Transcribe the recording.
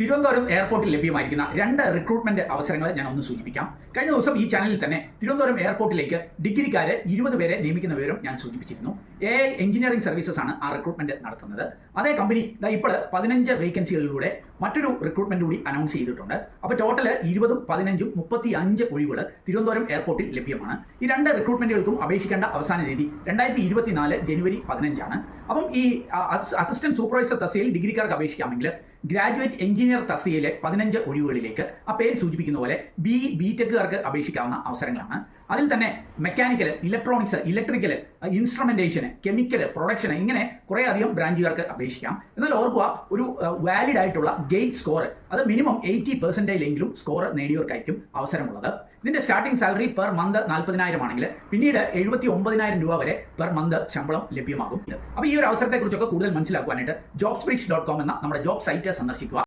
തിരുവനന്തപുരം എയർപോർട്ടിൽ ലഭ്യമായിരിക്കുന്ന 2 റിക്രൂട്ട്മെന്റ് അവസരങ്ങൾ ഞാൻ ഒന്ന് സൂചിപ്പിക്കാം. കഴിഞ്ഞ ദിവസം ഈ ചാനലിൽ തന്നെ തിരുവനന്തപുരം എയർപോർട്ടിലേക്ക് ഡിഗ്രിക്കാരെ 20 പേരെ നിയമിക്കുന്ന വിവരം ഞാൻ സൂചിപ്പിച്ചിരുന്നു. AI എഞ്ചിനീയറിംഗ് സർവീസസ് ആണ് ആ റിക്രൂട്ട്മെന്റ് നടത്തുന്നത്. അതേ കമ്പനി ഇപ്പോൾ 15 വേക്കൻസികളിലൂടെ മറ്റൊരു റിക്രൂട്ട്മെന്റ് കൂടി അനൗൺസ് ചെയ്തിട്ടുണ്ട്. അപ്പോൾ ടോട്ടൽ 20ഉം 15ഉം 35 ഒഴിവുകൾ തിരുവനന്തപുരം എയർപോർട്ടിൽ ലഭ്യമാണ്. ഈ 2 റിക്രൂട്ട്മെന്റുകൾക്കും അപേക്ഷിക്കേണ്ട അവസാന തീയതി 2024 ജനുവരി 15 ആണ്. അപ്പം ഈ അസിസ്റ്റന്റ് സൂപ്പർവൈസർ തസ്തികയിൽ ഡിഗ്രിക്കാർക്ക് അപേക്ഷിക്കാമെങ്കിൽ ഗ്രാജുവേറ്റ് എഞ്ചിനീയർ തസ്തികയിലെ 15 ഒഴിവുകളിലേക്ക് ആ പേര് സൂചിപ്പിക്കുന്ന പോലെ ബിടെക്കുകാർക്ക് അപേക്ഷിക്കാവുന്ന അവസരങ്ങളാണ്. അതിൽ തന്നെ mechanical, electronics, electrical, instrumentation, chemical, production, ഇങ്ങനെ കുറേ അധികം ബ്രാഞ്ചുകാർക്ക് അപേക്ഷിക്കാം. എന്നാൽ ഓർക്കുക, ഒരു വാലിഡ് ആയിട്ടുള്ള ഗേറ്റ് സ്കോർ, അത് മിനിമം 80% സ്കോർ നേടിയവർക്കായിരിക്കും അവസരമുള്ളത്. ഇതിന്റെ സ്റ്റാർട്ടിംഗ് സാലറി പെർ മന്ത് 40,000 ആണെങ്കിൽ പിന്നീട് 79,000 രൂപ വരെ പെർ മന്ത് ശമ്പളം ലഭ്യമാകും. അപ്പോൾ ഈ ഒരു അവസരത്തെക്കുറിച്ചൊക്കെ കൂടുതൽ മനസ്സിലാക്കുവാനായിട്ട് jobsbridge.com എന്ന നമ്മുടെ ജോബ് സൈറ്റ് സന്ദർശിക്കുക.